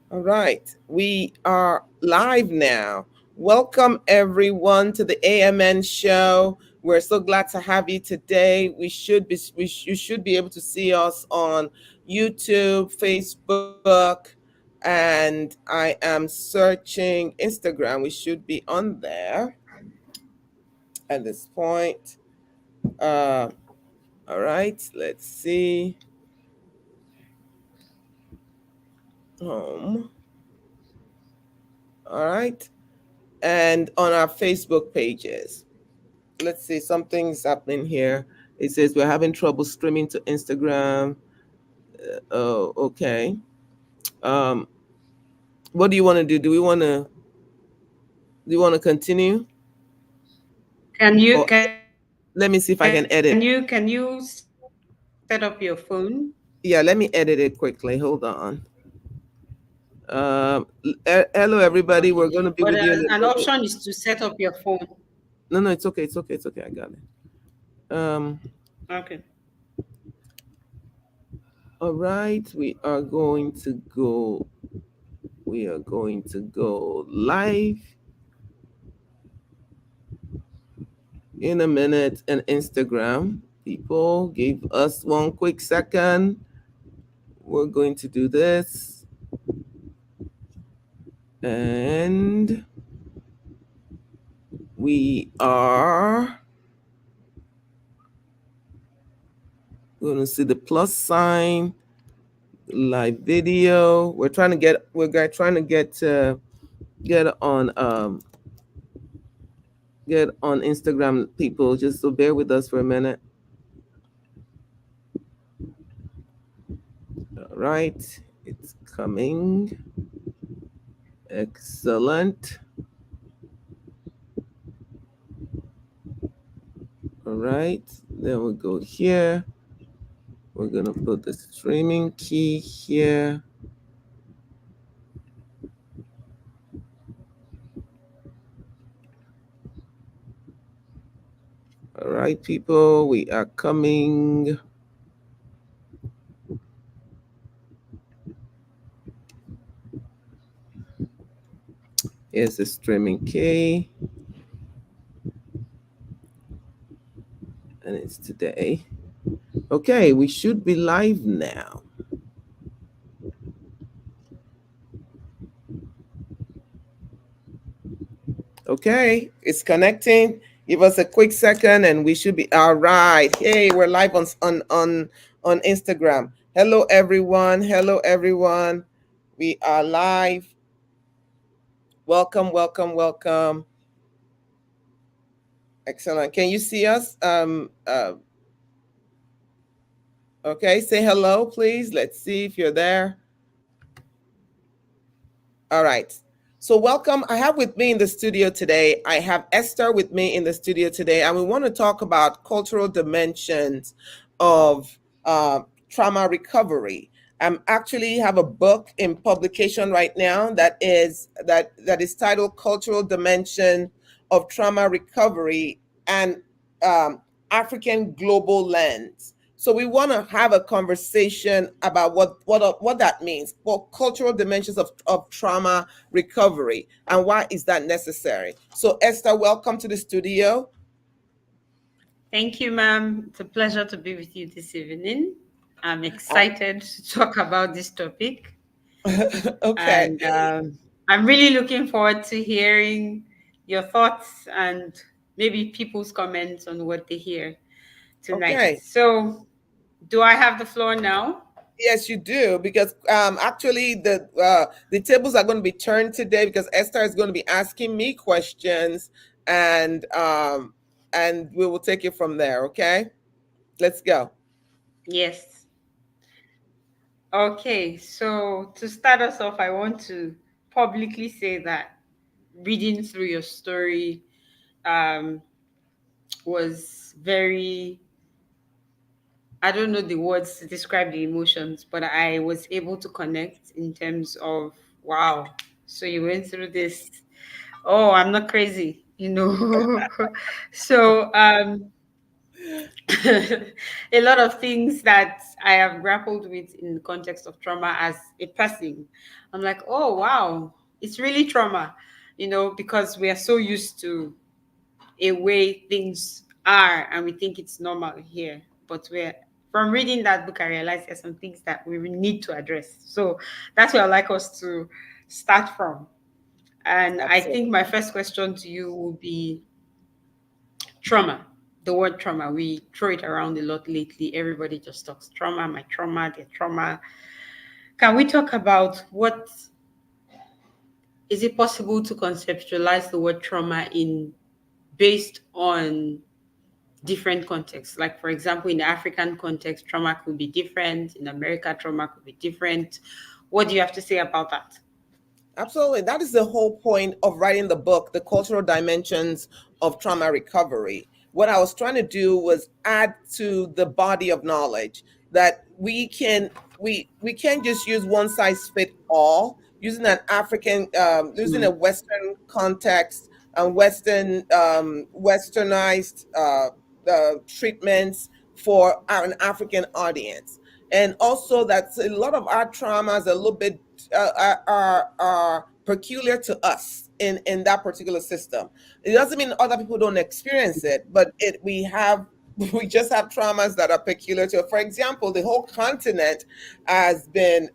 All right, we are live now. Welcome everyone to the AMN show. We're so glad to have you today. You should be able to see us on YouTube, Facebook, and I am searching Instagram. We should be on there at this point. Uh, all right, let's see. Home. All right, and on our Facebook pages. Let's see, something's happening here. It says we're having trouble streaming to Instagram. Oh, okay. Um, what do you want to do? Do you want to continue? Or let me see if I can edit. Can you set up your phone? Yeah, let me edit it quickly. Hold on. Hello, Okay. everybody. We're But going to be with you in an a little option bit. is to set up your phone. No, no, it's okay. It's okay. It's okay. I got it. Okay. All right. We are going to go live in a minute and Instagram. People, give us one quick second. We're going to do this. And we are going to see the plus sign, live video. We're trying to get on get on Instagram, people. Just so bear with us for a minute. All right. It's coming. Excellent. All right. Then we'll go here. We're going to put the streaming key here. All right, people, we are coming. Here's the streaming key. And it's today. Okay, we should be live now. Okay, it's connecting. Give us a quick second and we should be all right. Hey, we're live on Instagram. Hello everyone. Hello everyone. We are live. Welcome, welcome, welcome. Excellent. Can you see us? Okay, say hello, please. Let's see if you're there. All right. So, welcome. I have with me in the studio today, I have Esther with me in the studio today, and we want to talk about cultural dimensions of uh, trauma recovery. I'm actually have a book in publication right now that is titled "Cultural Dimension of Trauma Recovery and um, African Global Lens." So we want to have a conversation about what that means. Well, cultural dimensions of trauma recovery and why is that necessary. So Esther, welcome to the studio. Thank you, ma'am. It's a pleasure to be with you this evening. I'm Uh, excited to talk about this topic. okay. And I'm really looking forward to hearing your thoughts and maybe people's comments on what they hear tonight. Okay. So, do I have the floor now? Yes, you do, because actually the tables are going to be turned today because Esther is going to be asking me questions, and we will take it from there. Okay, let's go. Yes. Okay, so to start us off, I want to publicly say that reading through your story um, was very, I don't know the words to describe the emotions, but I was able to connect in terms of, wow, so you went through this. Oh, I'm not crazy, you know. So, A lot of things that I have grappled with in the context of trauma as a person. I'm like, oh wow, it's really trauma, because we are so used to a way things are and we think it's normal here. But we're from reading that book, I realized there's some things that we need to address. So that's where I like us to start from. And I think Absolutely. my first question to you will be trauma. The word trauma, we throw it around a lot lately. Everybody just talks trauma, my trauma, their trauma. Can we talk about what is it possible to conceptualize the word trauma in based on different contexts? Like, for example, in the African context, trauma could be different. In America, trauma could be different. What do you have to say about that? Absolutely. That is the whole point of writing the book, The Cultural Dimensions of Trauma Recovery. What I was trying to do was add to the body of knowledge that we can't just use one size fit all using an African using a Mm, Western context and westernized treatments for an African audience. And also that a lot of our traumas are a little bit are peculiar to us in that particular system. It doesn't mean other people don't experience it, but it we have we just have traumas that are peculiar to it. For example, the whole continent has been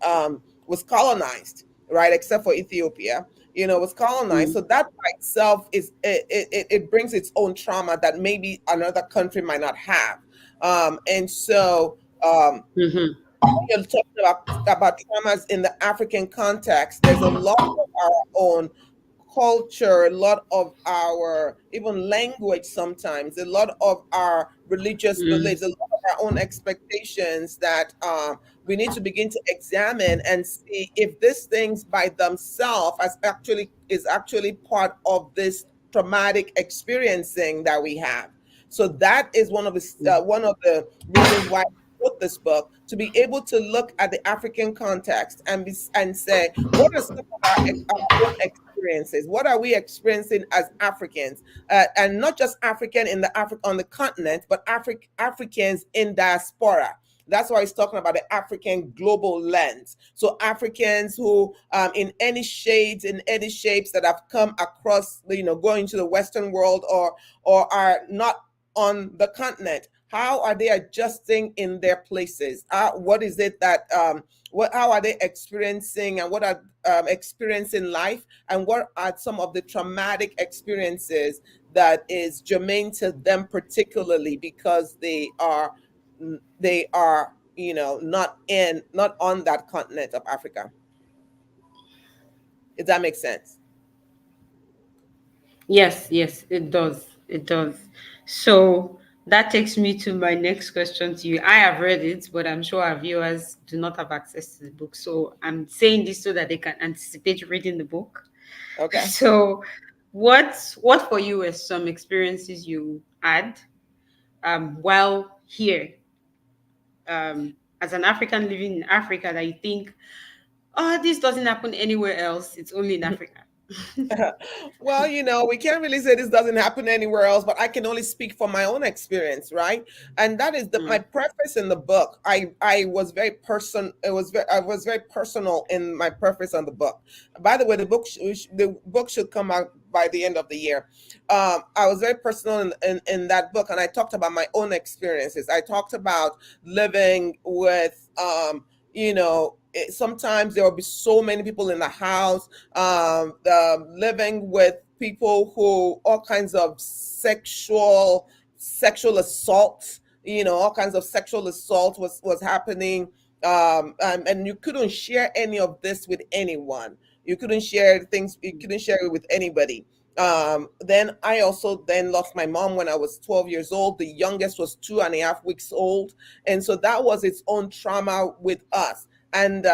was colonized, right? Except for Ethiopia, was colonized. mm, So that by itself is it brings its own trauma that maybe another country might not have. And so mhm, you're talking about traumas in the African context, there's a lot of our own culture, a lot of our even language sometimes, a lot of our religious mm, beliefs, a lot of our own expectations that we need to begin to examine and see if these things by themselves is actually part of this traumatic experiencing that we have. So that is one of the reasons why wrote this book, to be able to look at the African context and say, what are some of our own experiences? What are we experiencing as Africans, and not just African in the on the continent, but Africans in diaspora. That's why he's talking about the African global lens. So Africans who, in any shades, in any shapes that have come across, going to the Western world or are not on the continent, how are they adjusting in their places? What is it that how are they experiencing, and what are experiencing life, and what are some of the traumatic experiences that is germane to them, particularly because they are not on that continent of Africa. If that makes sense. yes, yes, it does. It does. So that takes me to my next question to you. I have read it, but I'm sure our viewers do not have access to the book. So I'm saying this so that they can anticipate reading the book. Okay. So what for you were some experiences you had while here, as an African living in Africa, that you think, oh, this doesn't happen anywhere else. It's only in Africa. Well, we can't really say this doesn't happen anywhere else, but I can only speak from my own experience, right? And that is my Mm, preface in the book. I was very I was very personal in my preface on the book. By the way, the book should come out by the end of the year. I was very personal in that book, and I talked about my own experiences. I talked about living with sometimes there will be so many people in the house, living with people who all kinds of sexual assault, all kinds of sexual assault was happening, and you couldn't share any of this with anyone. You couldn't share it with anybody. Then I also then lost my mom when I was 12 years old. The youngest was 2.5 weeks old, and so that was its own trauma with us. And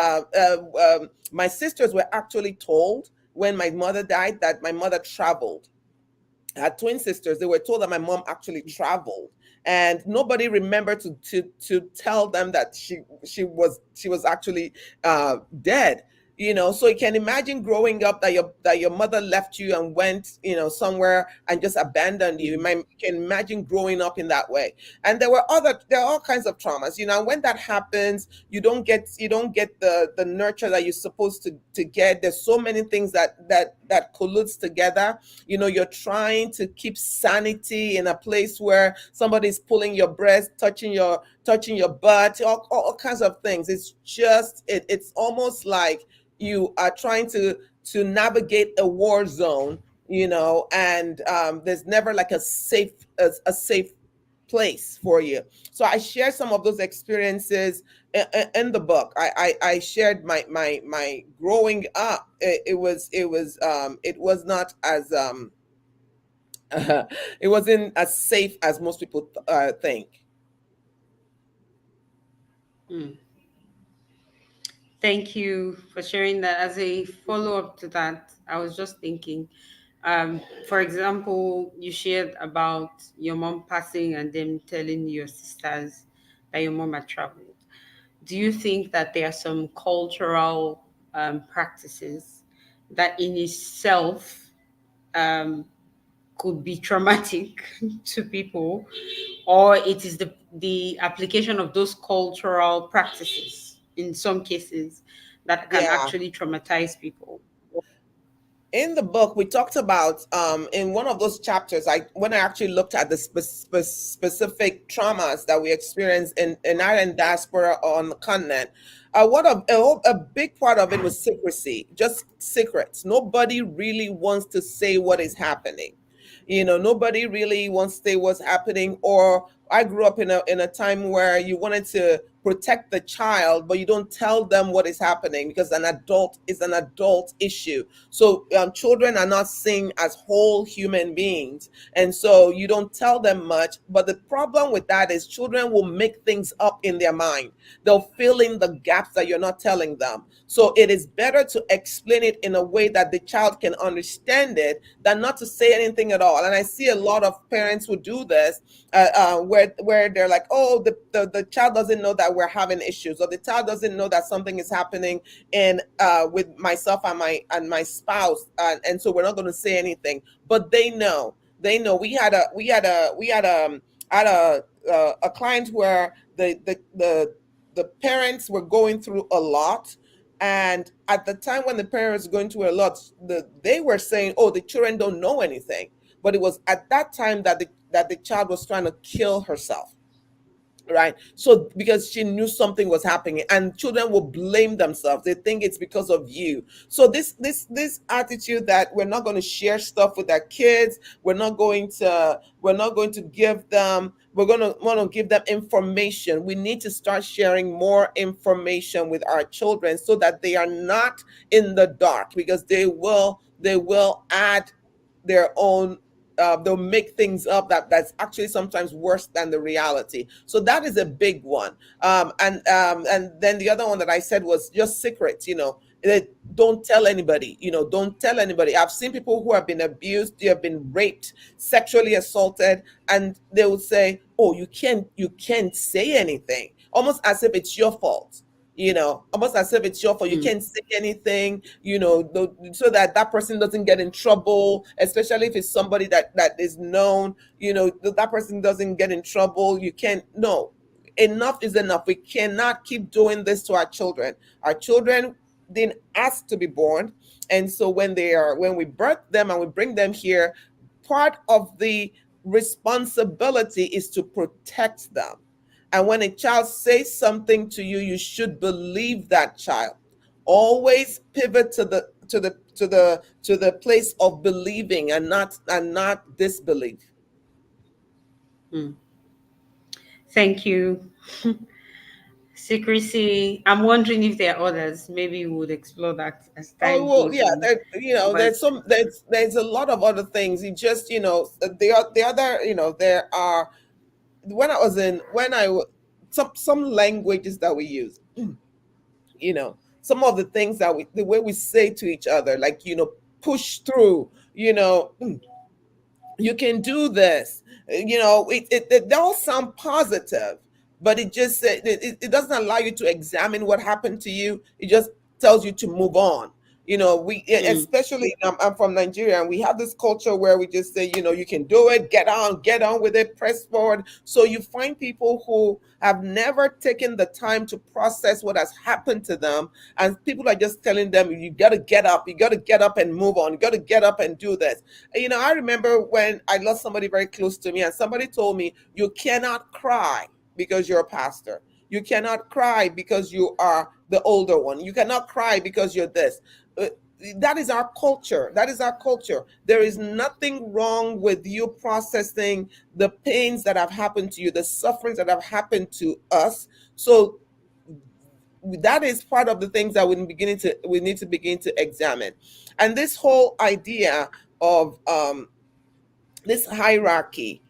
my sisters were actually told when my mother died that my mother traveled. I had twin sisters. They were told that my mom actually traveled, and nobody remembered to tell them that she was actually dead. So you can imagine growing up that your mother left you and went, somewhere and just abandoned you. Mm. You can imagine growing up in that way. And there are all kinds of traumas, and when that happens, you don't get the nurture that you're supposed to get. There's so many things that colludes together. You're trying to keep sanity in a place where somebody's pulling your breast, touching your butt, all kinds of things. It's almost like you are trying to navigate a war zone, and there's never like a safe place for you. So I share some of those experiences in the book. I shared my growing up. It was not as it wasn't as safe as most people think. Mm. Thank you for sharing that. As a follow up to that, I was just thinking, for example, you shared about your mom passing and them telling your sisters that your mom had traveled. Do you think that there are some cultural practices that in itself um, could be traumatic to people, or it is the application of those cultural practices in some cases that can Yeah. actually traumatize people? In the book we talked about, in one of those chapters, when I actually looked at the specific traumas that we experience in Ireland diaspora on the continent. A big part of it was secrecy, just secrets. Nobody really wants to say what is happening. Nobody really wants to say what's happening. Or I grew up in a time where you wanted to protect the child, but you don't tell them what is happening because an adult is an adult issue. So children are not seen as whole human beings, and so you don't tell them much. But the problem with that is children will make things up in their mind. They'll fill in the gaps that you're not telling them. So it is better to explain it in a way that the child can understand it than not to say anything at all. And I see a lot of parents who do this, where they're like, oh, the child doesn't know that we're having issues, or the child doesn't know that something is happening in with myself and my spouse, and so we're not going to say anything. But they know. We had a client where the parents were going through a lot. And at the time when the parents were going through a lot, they were saying, oh, the children don't know anything. But it was at that time that the child was trying to kill herself, right? So because she knew something was happening, and children will blame themselves. They think it's because of you. So this attitude that we're not going to share stuff with our kids, we're not going to give them, we're going to want to give them information. We need to start sharing more information with our children so that they are not in the dark, because they will add their own, they'll make things up that's actually sometimes worse than the reality. So that is a big one. And then the other one that I said was just secrets. Don't tell anybody. Don't tell anybody. I've seen people who have been abused, they have been raped, sexually assaulted, and they would say, "Oh, you can't say anything," almost as if it's your fault. Almost as if it's your fault. You Mm. can't say anything, so that person doesn't get in trouble, especially if it's somebody that is known, that person doesn't get in trouble. You can't, no. Enough is enough. We cannot keep doing this to our children. Our children didn't ask to be born. And so when we birth them and we bring them here, part of the responsibility is to protect them. And when a child says something to you, you should believe that child. Always pivot to the place of believing, and not disbelief. Mm. Thank you. Secrecy. I'm wondering if there are others. Maybe we would explore that as Oh time well, goes yeah. on. But There's a lot of other things. You just, the other, there are, when some languages that we use, some of the things the way we say to each other, like, push through, you can do this. They all sound positive, but it just it doesn't allow you to examine what happened to you. It just tells you to move on. We mm, especially, I'm from Nigeria, and we have this culture where we just say, you can do it, get on with it, press forward. So you find people who have never taken the time to process what has happened to them, and people are just telling them, you got to get up, you got to get up and move on, you got to get up and do this. I remember when I lost somebody very close to me, and somebody told me, you cannot cry because you're a pastor. You cannot cry because you are the older one. You cannot cry because you're this. Uh, that is our culture. That is our culture. There is nothing wrong with you processing the pains that have happened to you, the sufferings that have happened to us. So that is part of the things that we need to begin to examine. And this whole idea of this hierarchy,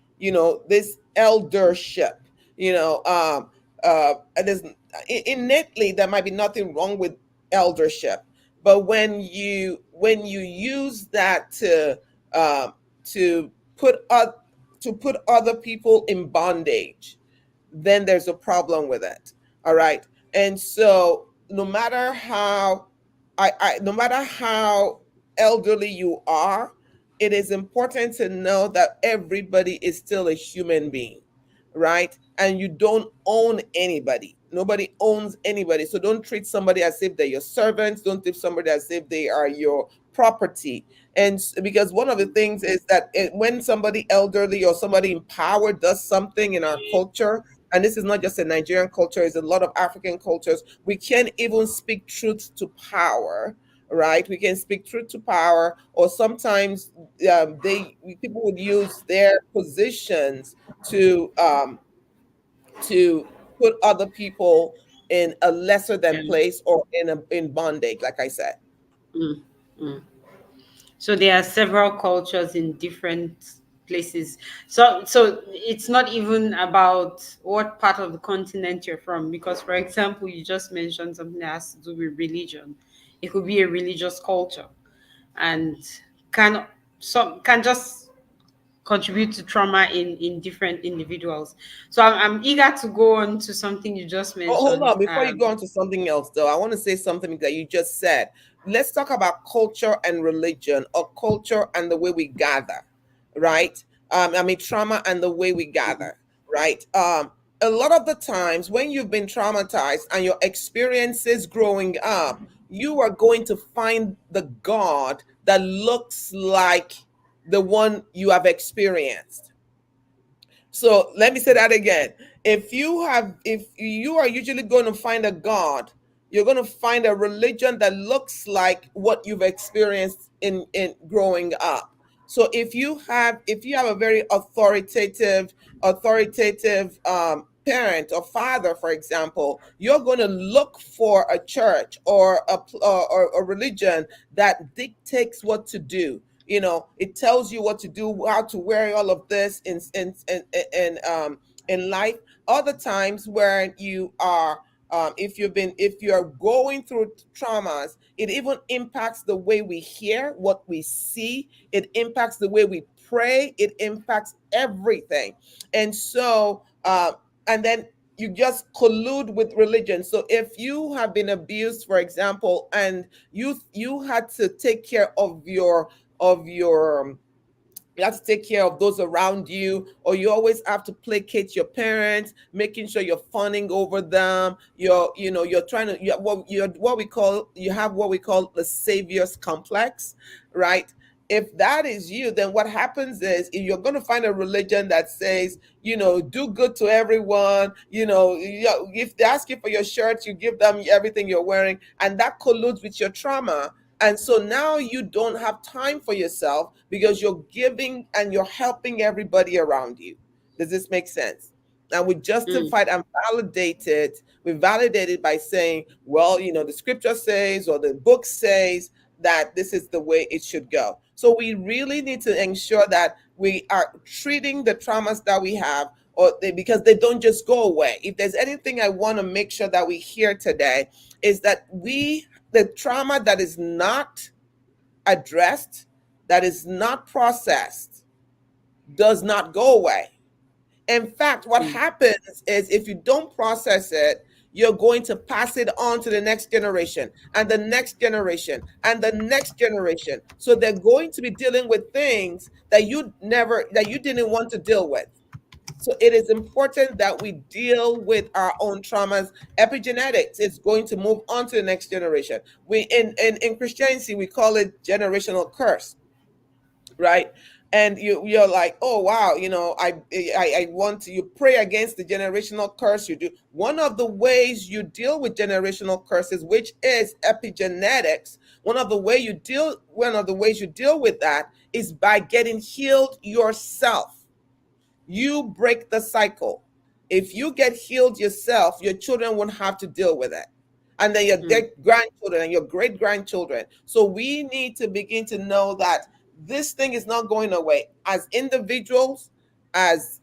this eldership, and there's innately there might be nothing wrong with eldership, but when you use that to put to put other people in bondage, then there's a problem with it. All right. And so no matter how elderly you are, it is important to know that everybody is still a human being, right? And you don't own anybody. Nobody owns anybody. So don't treat somebody as if they're your servants. Don't treat somebody as if they are your property. And because one of the things is that when somebody elderly or somebody in power does something in our culture, and this is not just a Nigerian culture, it's a lot of African cultures, we can't even speak truth to power, right? We can speak truth to power, or sometimes people would use their positions to put other people in a lesser than yeah, place, or in bondage, like I said. mm, mm. So there are several cultures in different places. So it's not even about what part of the continent you're from, because for example, you just mentioned something that has to do with religion. It could be a religious culture, and can can just contribute to trauma in different individuals. So I'm eager to go on to something you just Oh, hold mentioned. on. Before you go on to something else, though, I want to say something that you just said. Let's talk about culture and religion, or culture and the way we gather, right? I mean, trauma and the way we gather, right? A lot of the times when you've been traumatized and your experiences growing up, you are going to find the God that looks like the one you have experienced. So let me say that again. If you are usually going to find a God, you're going to find a religion that looks like what you've experienced in growing up. So if you have a very authoritative parent or father, for example, you're going to look for a church or a religion that dictates what to do. It tells you what to do, how to wear all of this in life. Other times where you are, if you're going through traumas, it even impacts the way we hear, what we see. It impacts the way we pray. It impacts everything. And so and then you just collude with religion. So if you have been abused, for example, and you had to take care of your you have to take care of those around you, or you always have to placate your parents, making sure you're fawning over them. You're trying to you have what we call the savior's complex, right? If that is you, then what happens is, if you're going to find a religion that says, do good to everyone, if they ask you for your shirt, you give them everything you're wearing, and that colludes with your trauma. And so now you don't have time for yourself because you're giving and you're helping everybody around you. Does this make sense? And we Mm, justified and validated. We validated by saying, well, the scripture says, or the book says that this is the way it should go. So we really need to ensure that we are treating the traumas that we have, because they don't just go away. If there's anything I want to make sure that we hear today, is that the trauma that is not addressed, that is not processed, does not go away. In fact, what mm, happens is, if you don't process it, you're going to pass it on to the next generation and the next generation and the next generation. So they're going to be dealing with things that you didn't want to deal with. So it is important that we deal with our own traumas. Epigenetics is going to move on to the next generation. We in Christianity we call it generational curse, right? And you're like, oh wow, I want to, you pray against the generational curse. You do one of the ways you deal with generational curses, which is epigenetics. One of the ways you deal with that is by getting healed yourself. You break the cycle. If you get healed yourself, your children won't have to deal with it. And then your Hmm. grandchildren and your great grandchildren. So we need to begin to know that this thing is not going away. As individuals, as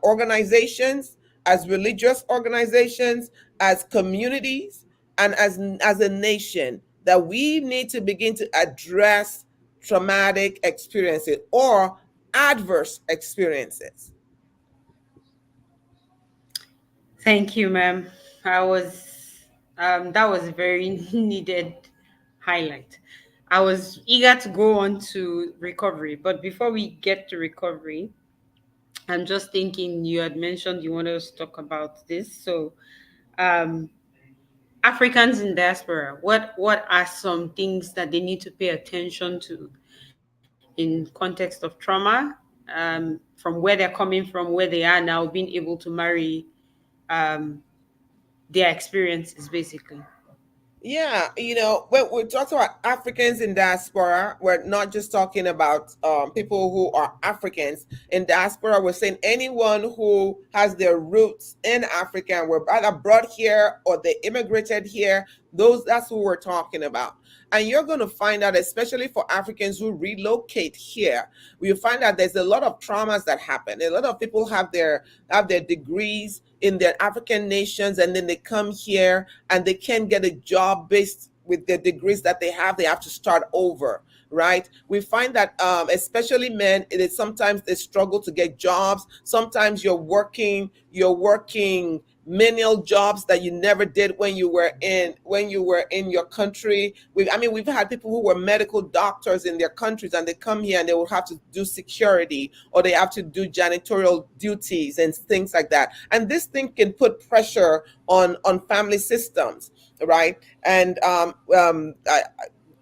organizations, as religious organizations, as communities, and as a nation, that we need to begin to address traumatic experiences or adverse experiences. Thank you, ma'am. I was that was a very needed highlight. I was eager to go on to recovery, but before we get to recovery, I'm just thinking you had mentioned you wanted us to talk about this. So, um, Africans in diaspora, what are some things that they need to pay attention to in context of trauma, from where they're coming from, where they are now, being able to marry, um, their experiences, basically. Yeah, when we talk about Africans in diaspora, we're not just talking about people who are Africans in diaspora. We're saying anyone who has their roots in Africa and were either brought here or they immigrated here. That's who we're talking about. And you're going to find out, especially for Africans who relocate here, you find out there's a lot of traumas that happen. A lot of people have their degrees in their African nations, and then they come here and they can't get a job based with the degrees that they have to start over, right? We find that especially men, it is sometimes they struggle to get jobs. Sometimes you're working menial jobs that you never did when you were in your country. We've had people who were medical doctors in their countries, and they come here and they will have to do security, or they have to do janitorial duties and things like that. And this thing can put pressure on family systems, right? And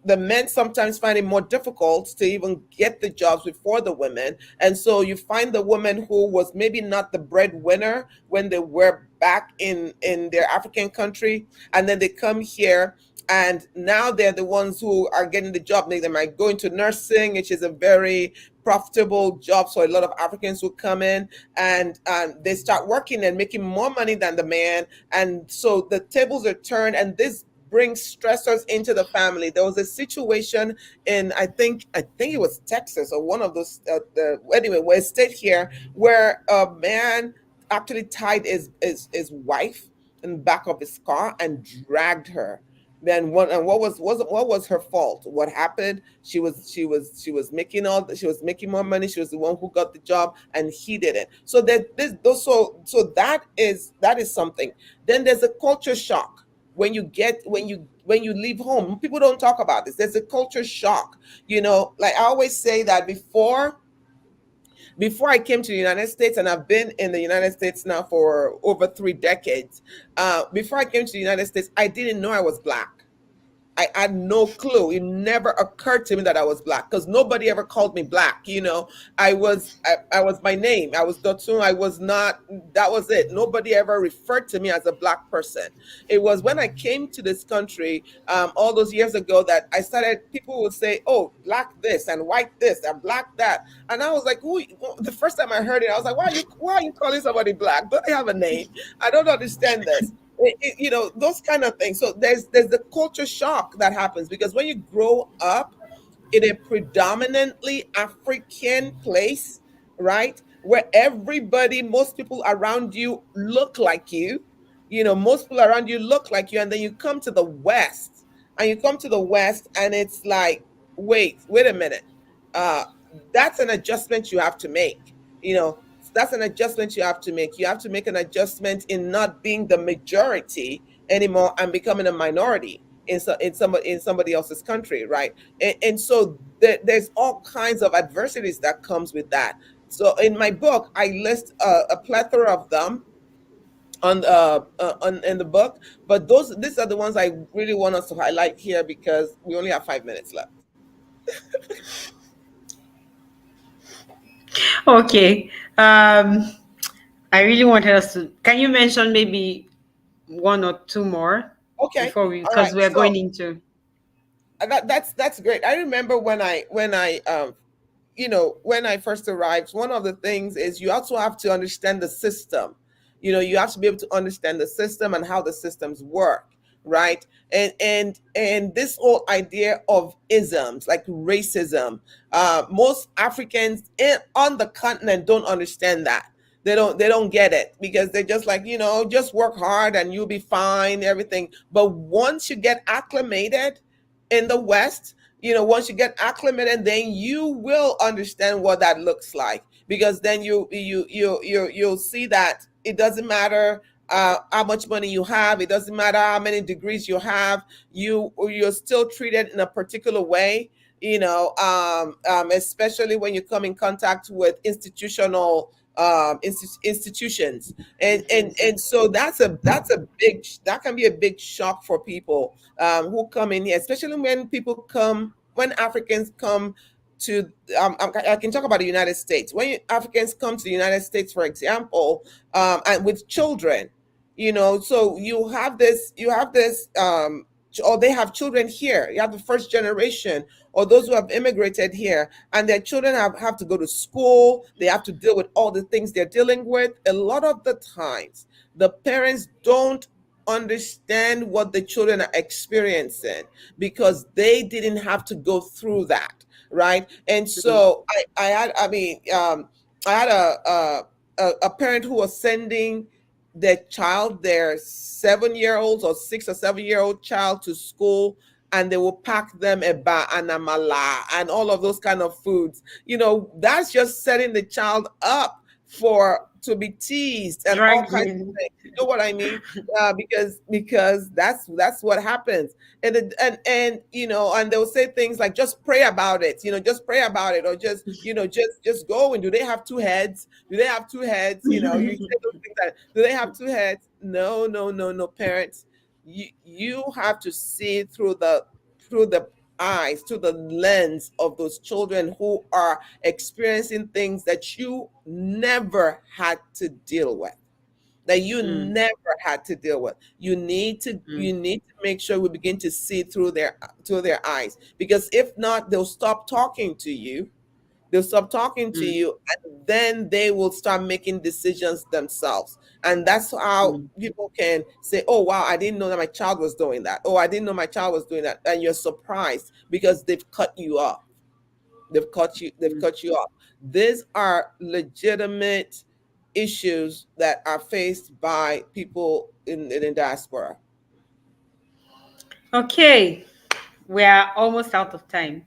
the men sometimes find it more difficult to even get the jobs before the women. And so you find the woman who was maybe not the breadwinner when they were back in their African country, and then they come here, and now they're the ones who are getting the job. They might go into nursing, which is a very profitable job. So a lot of Africans will come in, and they start working and making more money than the man. And so the tables are turned, and this brings stressors into the family. There was a situation in, I think it was Texas, or one of those anyway, where a state here, where a man actually tied his wife in the back of his car and dragged her. Then what was her fault? What happened? She was making more money. She was the one who got the job, and he didn't. So that this those so that is something. Then there's a culture shock when you leave home. People don't talk about this. There's a culture shock. Like I always say that before I came to the United States, and I've been in the United States now for over 3 decades. Before I came to the United States, I didn't know I was Black. I had no clue. It never occurred to me that I was Black, because nobody ever called me Black. I was my name. I was Dotun. I was not. That was it. Nobody ever referred to me as a Black person. It was when I came to this country all those years ago that I started. People would say, "Oh, Black this and white this and Black that," and I was like, "Who?" The first time I heard it, I was like, "Why are you calling somebody Black? Don't they have a name? I don't understand this." Those kind of things. So there's the culture shock that happens, because when you grow up in a predominantly African place, right, where most people around you look like most people around you look like you, and then you come to the West, and it's like, wait a minute, uh, that's an adjustment you have to make. You know, that's an adjustment you have to make. You have to make an adjustment in not being the majority anymore and becoming a minority in somebody else's country, right? And so there's all kinds of adversities that comes with that. So in my book, I list a plethora of them on in the book, but these are the ones I really want us to highlight here because we only have 5 minutes left. Okay. I really wanted us to. Can you mention maybe one or two more Okay, before we, all right. because we are going into. That's great. I remember when I first arrived, one of the things is you also have to understand the system. You have to be able to understand the system and how the systems work, right? And this whole idea of isms like racism, most Africans on the continent don't understand that. They don't get it because they're just like, just work hard and you'll be fine, everything. But once you get acclimated in the West, once you get acclimated, then you will understand what that looks like, because then you'll see that it doesn't matter how much money you have, it doesn't matter how many degrees you have, you're still treated in a particular way, especially when you come in contact with institutions. And so that can be a big shock for people who come in here, especially when Africans come to. I can talk about the United States. When Africans come to the United States, for example, and with children, so or they have children here. You have the first generation or those who have immigrated here, and their children have to go to school. They have to deal with all the things they're dealing with. A lot of the times, the parents don't understand what the children are experiencing because they didn't have to go through that, right? And Mm, so I had a parent who was sending their 7-year-olds or 6 or 7-year-old child to school, and they will pack them eba and amala and all of those kind of foods. That's just setting the child up for to be teased and all kinds of dragging. things. You know what I mean? Because that's what happens. And they'll say things like, just pray about it, just pray about it, or just go. And do they have two heads? Do they have two heads? You say those things like, do they have two heads? No, no, no, no, parents. You have to see through the eyes, through the lens of those children who are experiencing things that you never had to deal with, that you Mm, never had to deal with. You need to mm, you need to make sure we begin to see through their eyes, because if not, they'll stop talking to you, and then they will start making decisions themselves. And that's how mm, people can say, oh wow, I didn't know that my child was doing that, oh, I didn't know my child was doing that, and you're surprised because they've cut you off. They've mm. cut you off. These are legitimate issues that are faced by people in the diaspora. Okay, we are almost out of time.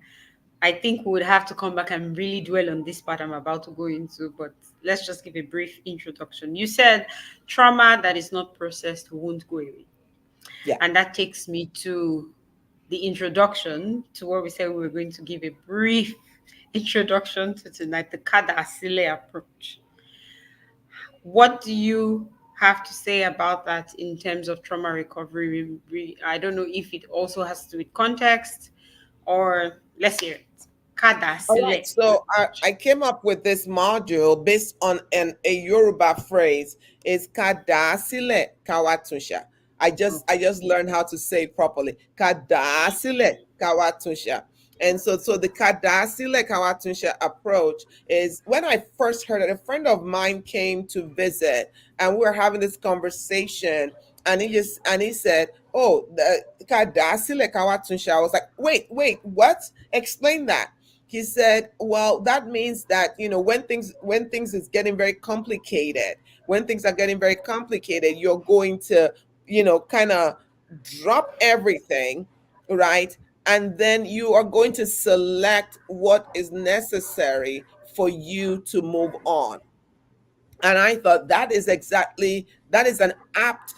I think we would have to come back and really dwell on this part I'm about to go into, but let's just give a brief introduction. You said trauma that is not processed won't go away. Yeah. And that takes me to the introduction to what we said we were going to give a brief introduction to tonight, the KÁDÀÁSÍLÈ approach. What do you have to say about that in terms of trauma recovery? I don't know if it also has to do with context, or let's hear it. All right, KÁDÀÁSÍLÈ so approach. I came up with this module based on a Yoruba phrase. It's "Kádàásílẹ̀ káwá Okay. I just learned how to say it properly. "Kádàásílẹ̀ káwá." And so the "Kádàásílẹ̀ káwá" approach is, when I first heard it, a friend of mine came to visit, and we were having this conversation, and he said, "Oh, the "Kádàásílẹ̀ káwá." I was like, wait, what? Explain that." He said, well, that means that, when things is getting very complicated, when things are getting very complicated, you're going to, kind of drop everything, right? And then you are going to select what is necessary for you to move on. And I thought that is an apt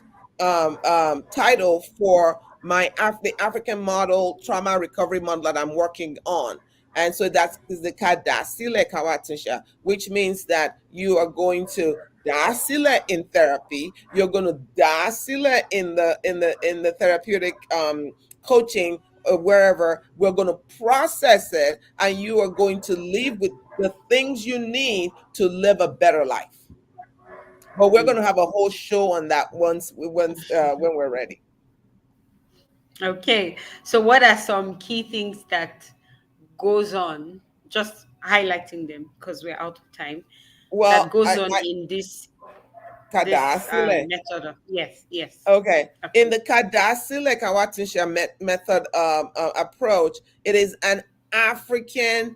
title for the African model trauma recovery model that I'm working on. And so that's the KÁDÀÁSÍLÈ Kawatisha, which means that you are going to dasile in therapy. You're going to dasile in the therapeutic coaching, wherever. We're going to process it, and you are going to leave with the things you need to live a better life. But we're going to have a whole show on that once when we're ready. Okay. So what are some key things that goes on? Just highlighting them because we're out of time. That Well, goes on in this Kadasile. method of, yes, yes, Okay. In approach. the Kadasile Kawatisha method approach, it is an African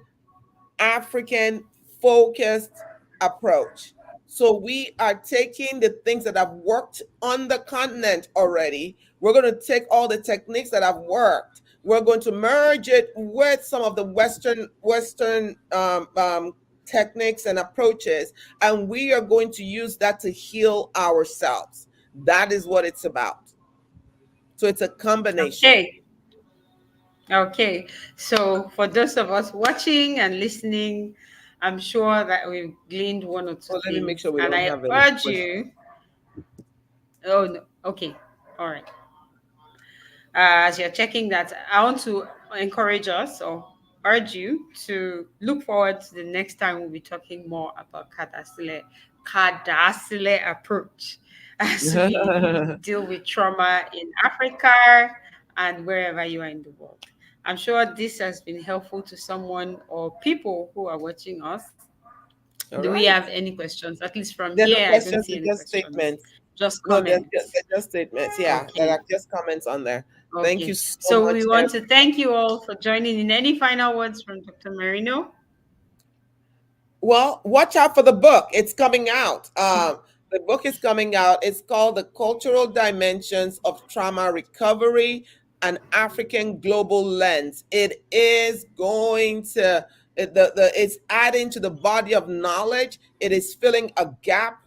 African focused approach. So we are taking the things that have worked on the continent already. We're going to take all the techniques that have worked. We're going to merge it with some of the Western techniques and approaches, and we are going to use that to heal ourselves. That is what it's about. So it's a combination. Okay. Okay. So for those of us watching and listening, I'm sure that we've gleaned one or two So let me make sure things. we And don't I have any urge questions. you, oh no, okay. All right. As you're checking that, I want to encourage us or urge you to look forward to the next time we'll be talking more about Kadasile approach as we deal with trauma in Africa and wherever you are in the world. I'm sure this has been helpful to someone or people who are watching us. All Do we right. have any questions? At least from There are no here, I don't questions, see they're any just questions. statements. Just No, comments. they're just statements. Yeah, that Okay. are just comments on there. Thank you Okay. so So much, we Em. want to thank you all for joining in. Any final words from Dr. Marino? Well, watch out for the book. It's coming out. The book is coming out. It's called The Cultural Dimensions of Trauma Recovery, an African Global Lens. It is going to it's adding to the body of knowledge. It is filling a gap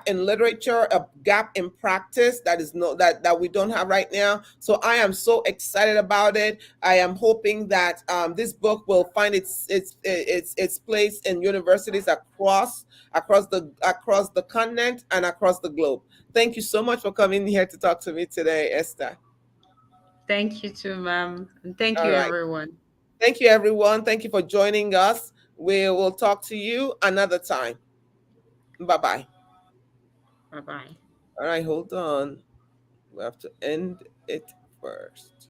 in literature, a gap in practice that is no that we don't have right now. So I am so excited about it. I am hoping that this book will find its place in universities across the continent and across the globe. Thank you so much for coming here to talk to me today, Esther. Thank you too, ma'am. And thank All you, right. everyone. Thank you, everyone. Thank you for joining us. We will talk to you another time. Bye bye. Bye bye. All right, hold on. We have to end it first.